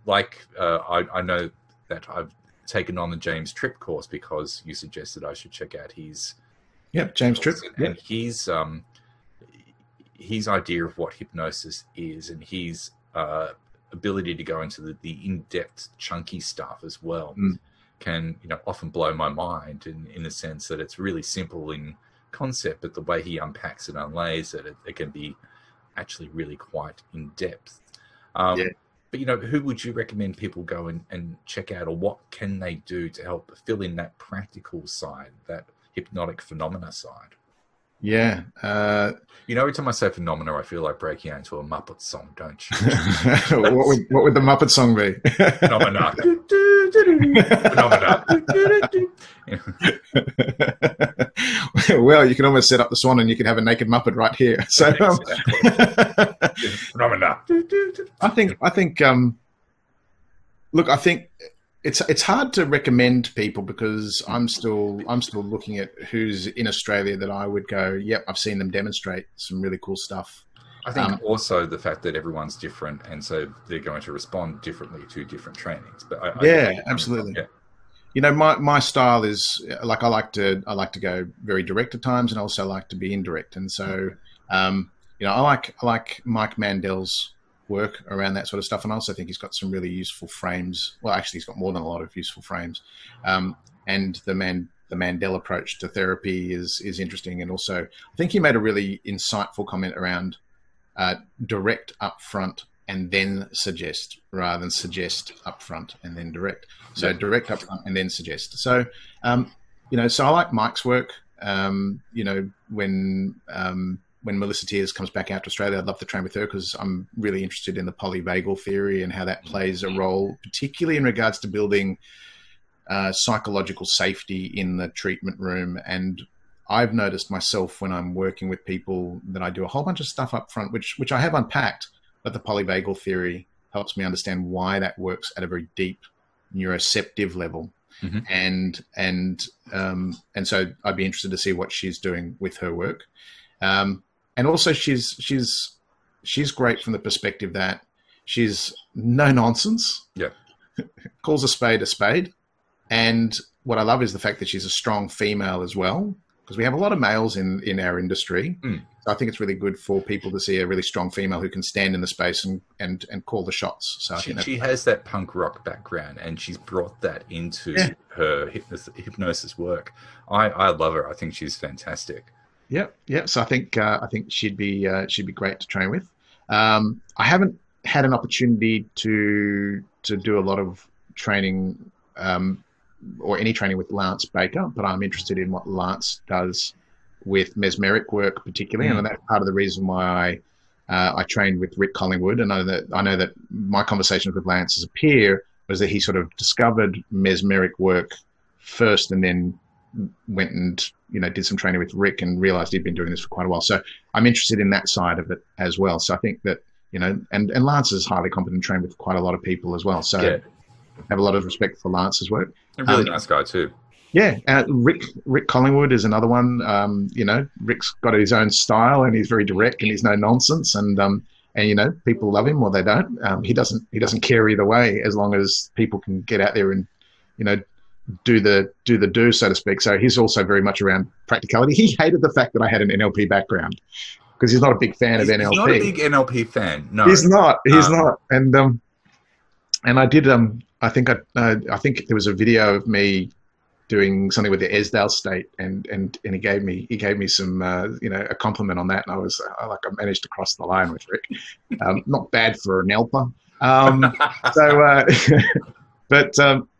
like I know that I've taken on the James Tripp course because you suggested I should check out his. James Tripp, and his idea of what hypnosis is, and his ability to go into the in-depth, chunky stuff as well, can often blow my mind in the sense that it's really simple in concept, but the way he unpacks and unlays it, it can be actually really quite in depth. But who would you recommend people go and check out, or what can they do to help fill in that practical side, that hypnotic phenomena side? Yeah. Every time I say phenomena, I feel like breaking out into a Muppet song, don't you? what would the Muppet song be? Phenomena. Phenomena. Well, you can almost set up the swan and you can have a naked Muppet right here. So, Phenomena. I think it's hard to recommend people because I'm still looking at who's in Australia that I would go, yep, I've seen them demonstrate some really cool stuff. I think also the fact that everyone's different, and so they're going to respond differently to different trainings. But absolutely. Yeah. My style is like I like to go very direct at times, and I also like to be indirect. And so, I like Mike Mandel's work around that sort of stuff, and I also think he's got some really useful frames. Well, actually, he's got more than a lot of useful frames. And the Mandel approach to therapy is interesting, and also I think he made a really insightful comment around direct up front and then suggest, rather than suggest up front and then direct. So direct up front and then suggest. So so I like Mike's work. When Melissa Tears comes back out to Australia, I'd love to train with her because I'm really interested in the polyvagal theory and how that plays a role, particularly in regards to building psychological safety in the treatment room. And I've noticed myself when I'm working with people that I do a whole bunch of stuff up front, which I have unpacked, but the polyvagal theory helps me understand why that works at a very deep neuroceptive level. And so I'd be interested to see what she's doing with her work. And also she's she's great from the perspective that she's no nonsense, Yeah. calls a spade, and what I love is the fact that she's a strong female as well, because we have a lot of males in our industry. So I think it's really good for people to see a really strong female who can stand in the space and call the shots. So she has that punk rock background, and she's brought that into her hypnosis work. I love her. I think she's fantastic. Yep. So I think she'd be great to train with. I haven't had an opportunity to do a lot of training or any training with Lance Baker, but I'm interested in what Lance does with mesmeric work particularly, and that's part of the reason why I trained with Rick Collingwood. And I know that my conversations with Lance as a peer was that he sort of discovered mesmeric work first, and then went and did some training with Rick and realized he'd been doing this for quite a while. So I'm interested in that side of it as well. So I think that and Lance is highly competent, trained with quite a lot of people as well. So I have a lot of respect for Lance's work. A really nice guy too. Yeah, Rick Collingwood is another one. Rick's got his own style, and he's very direct, and he's no nonsense, and people love him or they don't. He doesn't care either way, as long as people can get out there and do the so to speak. So he's also very much around practicality. He hated the fact that I had an NLP background, because he's not a big fan of NLP. He's not a big NLP fan. No, he's not. He's not. And I did. I think there was a video of me doing something with the Esdale state, and he gave me some a compliment on that, and I managed to cross the line with Rick. Not bad for an Elper.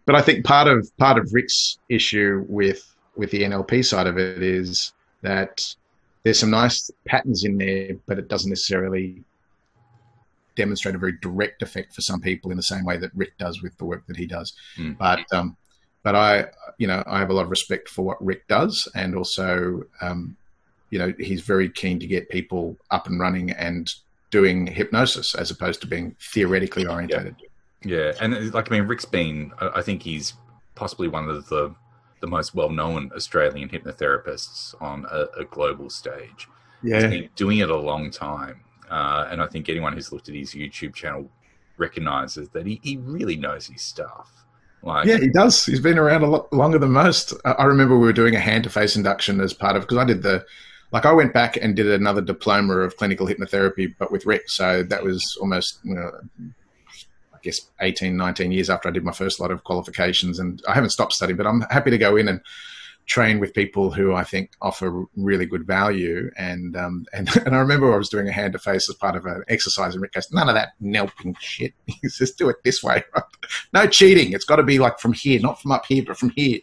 But I think part of Rick's issue with the NLP side of it is that there's some nice patterns in there, but it doesn't necessarily demonstrate a very direct effect for some people in the same way that Rick does with the work that he does. But I have a lot of respect for what Rick does, and also, he's very keen to get people up and running and doing hypnosis as opposed to being theoretically orientated. Yeah, and Rick's been, I think he's possibly one of the most well-known Australian hypnotherapists on a global stage. Yeah. He's been doing it a long time, and I think anyone who's looked at his YouTube channel recognizes that he really knows his stuff. Yeah, he does. He's been around a lot longer than most. I remember we were doing a hand-to-face induction as part of, because I did I went back and did another diploma of clinical hypnotherapy, but with Rick. So that was almost, I guess 18, 19 years after I did my first lot of qualifications, and I haven't stopped studying, but I'm happy to go in and train with people who I think offer really good value. And I remember I was doing a hand-to-face as part of an exercise, and Rick goes, "None of that nelping shit. He says, do it this way. Right? No cheating. It's got to be like from here, not from up here, but from here."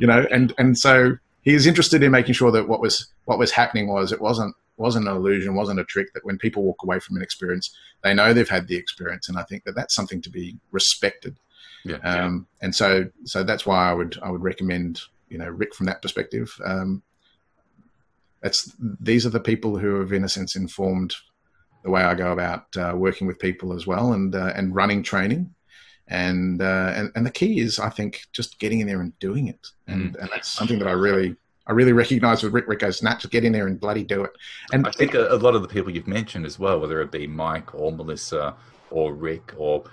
And so he was interested in making sure that what was happening was it wasn't an illusion, wasn't a trick, that when people walk away from an experience, they know they've had the experience. And I think that that's something to be respected. Yeah. And so that's why I would recommend Rick from that perspective. These are the people who have, in a sense, informed the way I go about working with people as well, and running training. And the key is, I think, just getting in there and doing it. And that's something that I really recognize with Rick. Rick goes, "Nah, just get in there and bloody do it." And I think a lot of the people you've mentioned as well, whether it be Mike or Melissa or Rick or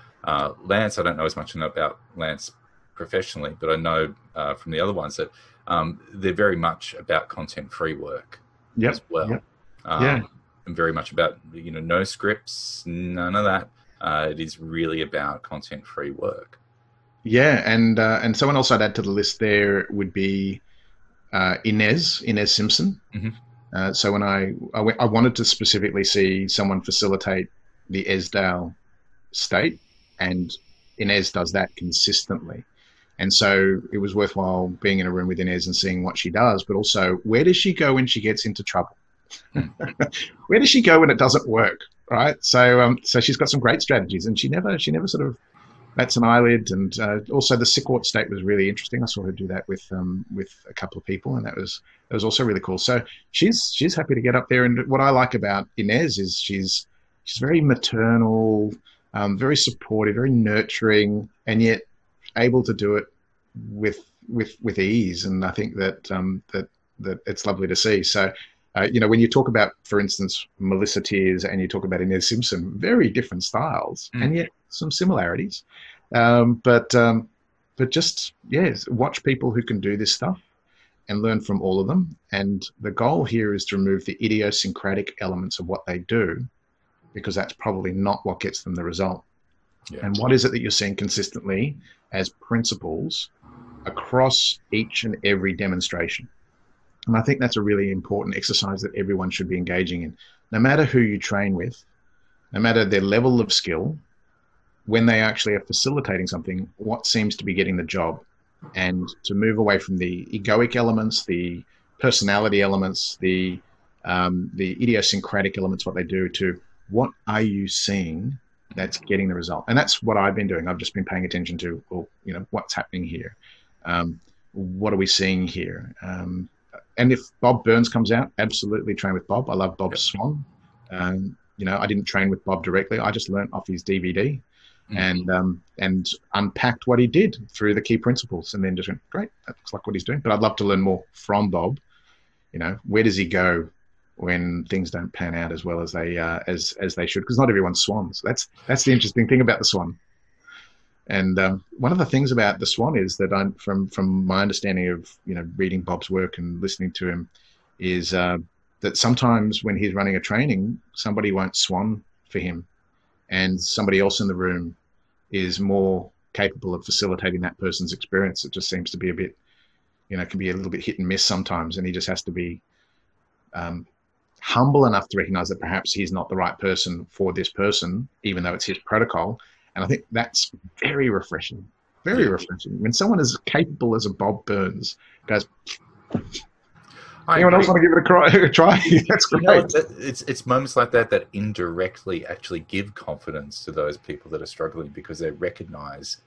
Lance, I don't know as much about Lance professionally, but I know from the other ones that they're very much about content-free work as well. Yep. And very much about, no scripts, none of that. It is really about content-free work. Yeah, and someone else I'd add to the list there would be Inez Simpson. Mm-hmm. So when I wanted to specifically see someone facilitate the Esdale state, and Inez does that consistently. And so it was worthwhile being in a room with Inez and seeing what she does, but also, where does she go when she gets into trouble? Where does she go when it doesn't work? Right. So she's got some great strategies, and she never sort of bats an eyelid. And also the Sickort state was really interesting. I saw her do that with a couple of people, and that was also really cool. So she's happy to get up there. And what I like about Inez is she's very maternal, very supportive, very nurturing, and yet able to do it with ease. And I think that it's lovely to see. So When you talk about, for instance, Melissa Tears and you talk about Inez Simpson, very different styles and yet some similarities. But just, yes, watch people who can do this stuff and learn from all of them. And the goal here is to remove the idiosyncratic elements of what they do, because that's probably not what gets them the result. Yeah. And what is it that you're seeing consistently as principles across each and every demonstration? And I think that's a really important exercise that everyone should be engaging in. No matter who you train with, no matter their level of skill, when they actually are facilitating something, what seems to be getting the job? And to move away from the egoic elements, the personality elements, the idiosyncratic elements, what they do, to what are you seeing that's getting the result? And that's what I've been doing. I've just been paying attention to, well, what's happening here? What are we seeing here? And if Bob Burns comes out, absolutely train with Bob. I love Bob's Swan. I didn't train with Bob directly. I just learned off his DVD and unpacked what he did through the key principles, and then just went, great, that looks like what he's doing. But I'd love to learn more from Bob. Where does he go when things don't pan out as well as they should? Because not everyone's swans. That's the interesting thing about the swan. And one of the things about the swan is that from my understanding of reading Bob's work and listening to him is that sometimes when he's running a training, somebody won't swan for him, and somebody else in the room is more capable of facilitating that person's experience. It just seems to be a bit, can be a little bit hit and miss sometimes, and he just has to be humble enough to recognize that perhaps he's not the right person for this person, even though it's his protocol. And I think that's very refreshing, refreshing. When someone as capable as a Bob Burns goes, anyone else want to give it a try? That's great. It's moments like that indirectly actually give confidence to those people that are struggling, because they recognize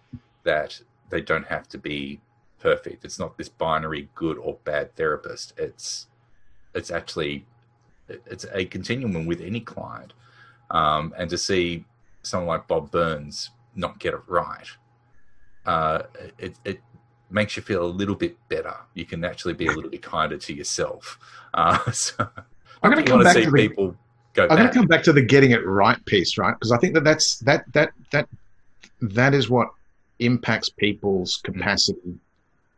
that they don't have to be perfect. It's not this binary good or bad therapist. It's actually a continuum with any client. And to see someone like Bob Burns not get it right, it makes you feel a little bit better. You can actually be a little bit kinder to yourself. So I'm going to come back to people go. I'm going to come back to the getting it right piece, right? Because I think that is what impacts people's capacity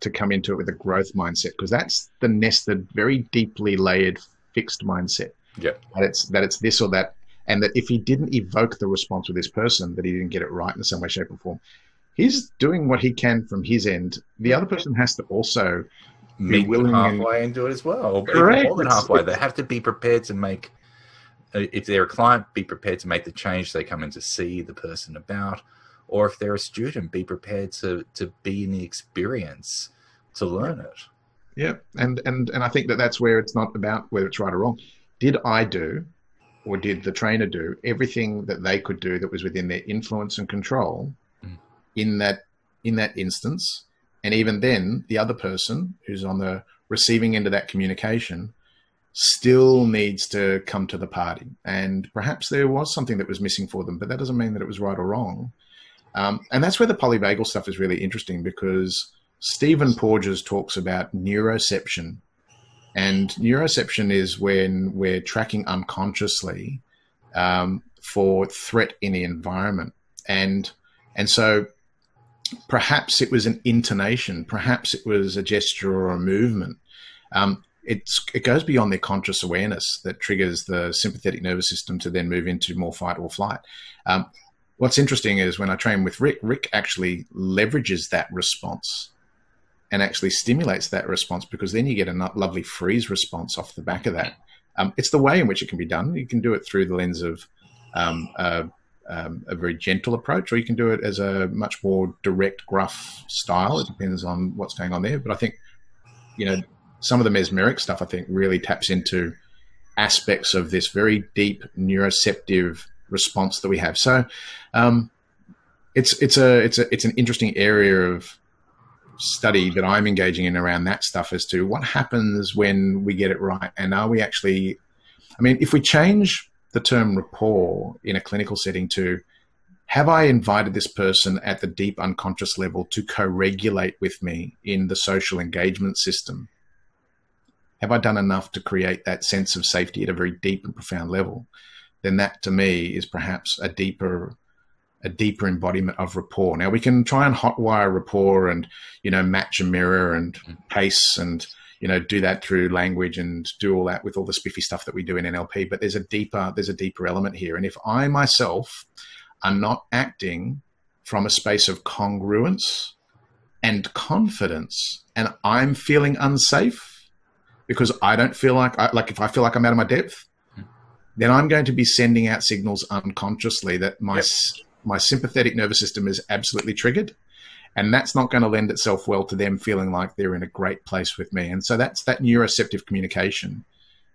to come into it with a growth mindset, because that's the nested, very deeply layered, fixed mindset. Yeah, that it's this or that. And that if he didn't evoke the response with this person, that he didn't get it right in some way, shape, or form. He's doing what he can from his end. The other person has to also be willing halfway and do it as well. Correct. More than halfway. They have to be prepared to make, if they're a client, be prepared to make the change they come in to see the person about. Or if they're a student, be prepared to be in the experience to learn it. Yeah. And I think that's where it's not about whether it's right or wrong. Did I do, or did the trainer do everything that they could do that was within their influence and control in that instance? And even then, the other person who's on the receiving end of that communication still needs to come to the party. And perhaps there was something that was missing for them, but that doesn't mean that it was right or wrong. And that's where the polyvagal stuff is really interesting, because Stephen Porges talks about neuroception. And neuroception is when we're tracking unconsciously for threat in the environment. And so perhaps it was an intonation, perhaps it was a gesture or a movement. It goes beyond their conscious awareness that triggers the sympathetic nervous system to then move into more fight or flight. What's interesting is when I train with Rick actually leverages that response and actually stimulates that response, because then you get a lovely freeze response off the back of that. It's the way in which it can be done. You can do it through the lens of a very gentle approach, or you can do it as a much more direct, gruff style. It depends on what's going on there. But I think, some of the mesmeric stuff, I think, really taps into aspects of this very deep neuroceptive response that we have. So it's an interesting area of study that I'm engaging in around that stuff, as to what happens when we get it right. And are we actually, if we change the term rapport in a clinical setting to, have I invited this person at the deep unconscious level to co-regulate with me in the social engagement system? have I done enough to create that sense of safety at a very deep and profound level? Then that to me is perhaps a deeper embodiment of rapport. Now we can try and hotwire rapport and, match a mirror and pace and, do that through language and do all that with all the spiffy stuff that we do in NLP. But there's a deeper element here. And if I myself am not acting from a space of congruence and confidence, and I'm feeling unsafe because I don't feel like if I feel like I'm out of my depth, then I'm going to be sending out signals unconsciously that my sympathetic nervous system is absolutely triggered. And that's not going to lend itself well to them feeling like they're in a great place with me. And so that neuroceptive communication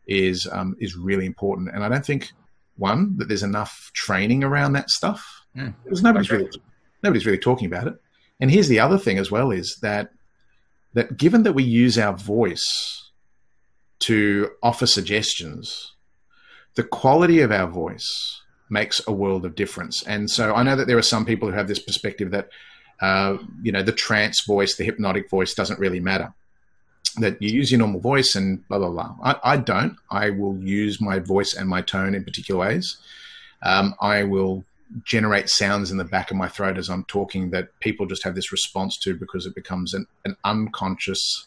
is really important. And I don't think, one, that there's enough training around that stuff. Because nobody's really talking about it. And here's the other thing as well, is that given that we use our voice to offer suggestions, the quality of our voice makes a world of difference. And so I know that there are some people who have this perspective that, the trance voice, the hypnotic voice doesn't really matter, that you use your normal voice and blah, blah, blah. I don't. I will use my voice and my tone in particular ways. I will generate sounds in the back of my throat as I'm talking that people just have this response to because it becomes an unconscious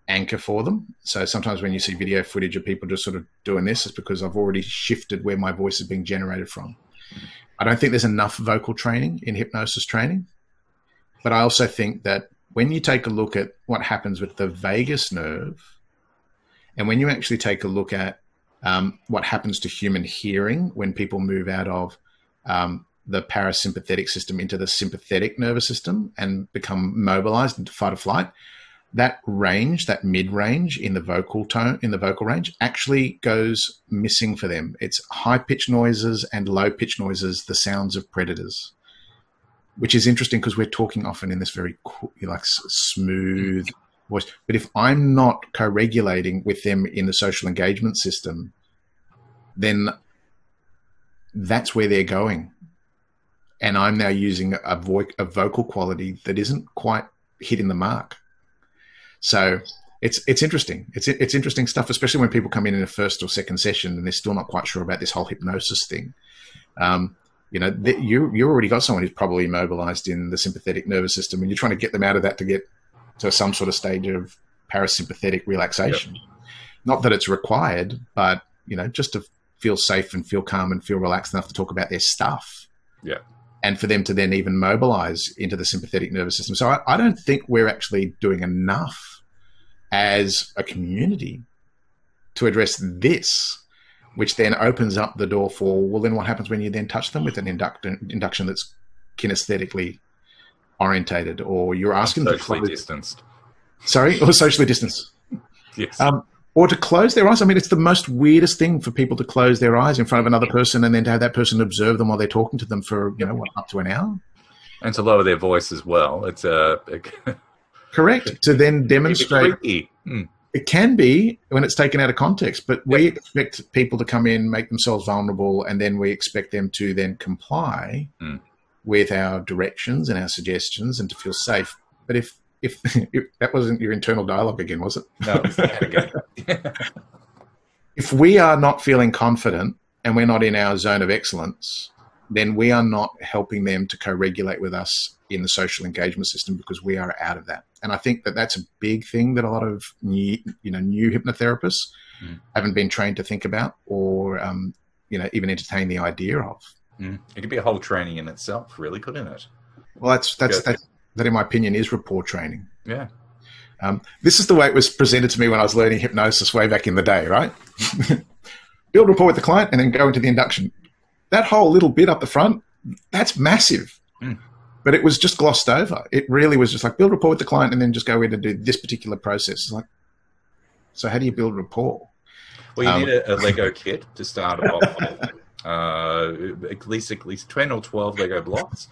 anchor for them. So sometimes when you see video footage of people just sort of doing this, it's because I've already shifted where my voice is being generated from. I don't think there's enough vocal training in hypnosis training. But I also think that when you take a look at what happens with the vagus nerve, and when you actually take a look at what happens to human hearing when people move out of the parasympathetic system into the sympathetic nervous system and become mobilized into fight or flight, that range, that mid-range in the vocal tone, in the vocal range, actually goes missing for them. It's high-pitched noises and low-pitched noises, the sounds of predators, which is interesting because we're talking often in this very smooth voice. But if I'm not co-regulating with them in the social engagement system, then that's where they're going. And I'm now using a vocal quality that isn't quite hitting the mark. So it's interesting. It's interesting stuff, especially when people come in a first or second session and they're still not quite sure about this whole hypnosis thing. You already got someone who's probably immobilized in the sympathetic nervous system, and you're trying to get them out of that to get to some sort of stage of parasympathetic relaxation. Yep. Not that it's required, but just to feel safe and feel calm and feel relaxed enough to talk about their stuff. Yeah. And for them to then even mobilize into the sympathetic nervous system. So I don't think we're actually doing enough as a community to address this, which then opens up the door for, well, then what happens when you then touch them with an induction that's kinesthetically orientated, or you're asking them to socially distanced. Sorry? Or socially distanced. Yes. Or to close their eyes. I mean, it's the most weirdest thing for people to close their eyes in front of another person and then to have that person observe them while they're talking to them for, up to an hour. And to lower their voice as well. It's correct. To then demonstrate. It can be when it's taken out of context, but we expect people to come in, make themselves vulnerable, and then we expect them to then comply with our directions and our suggestions and to feel safe. But if that wasn't your internal dialogue again, was it? No, it's that again. If we are not feeling confident and we're not in our zone of excellence, then we are not helping them to co-regulate with us in the social engagement system because we are out of that. And I think that that's a big thing that a lot of new hypnotherapists haven't been trained to think about or, even entertain the idea of. It could be a whole training in itself, really, couldn't it? Well, that in my opinion is rapport training. Yeah. This is the way it was presented to me when I was learning hypnosis way back in the day, right? Build rapport with the client and then go into the induction. That whole little bit up the front, that's massive. But it was just glossed over. It really was just like build rapport with the client and then just go in and do this particular process. It's like, so how do you build rapport? Well, you need a Lego kit to start off with. At least 10 or 12 Lego blocks.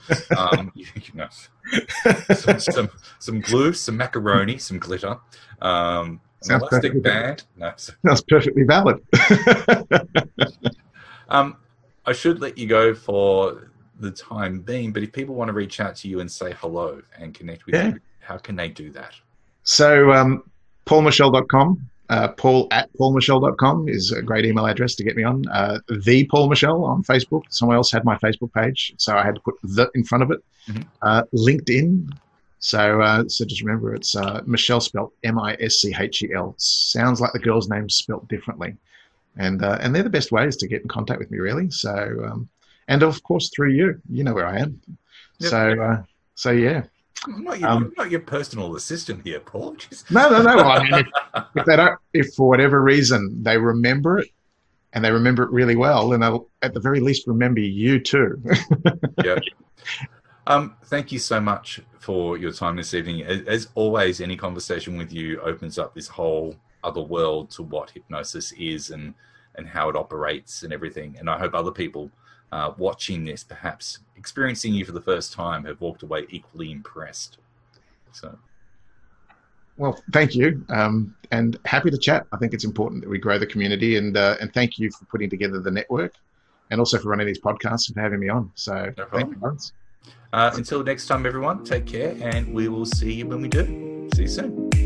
Some glue, some macaroni, some glitter, an elastic band. No, that's perfectly valid. I should let you go for the time being, but if people want to reach out to you and say hello and connect with you, how can they do that? So paulmischel.com. Paul at paulmischel.com is a great email address to get me on. The Paul Mischel on Facebook. Someone else had my Facebook page, so I had to put the in front of it. LinkedIn. So just remember, it's Mischel spelled Mischel. Sounds like the girl's name spelled differently. And they're the best ways to get in contact with me, really. So, and of course, through you. You know where I am. Yep. So yeah. I'm not your personal assistant here, Paul. No. Well, I mean, if for whatever reason they remember it, and they remember it really well, then they'll at the very least remember you too. Yeah. Thank you so much for your time this evening. As always, any conversation with you opens up this whole other world to what hypnosis is and how it operates and everything. And I hope other people watching this, perhaps experiencing you for the first time, have walked away equally impressed. So, well, thank you, and happy to chat. I think it's important that we grow the community, and thank you for putting together the network, and also for running these podcasts and for having me on. So, no thank you, Lawrence. Until next time, everyone, take care, and we will see you when we do. See you soon.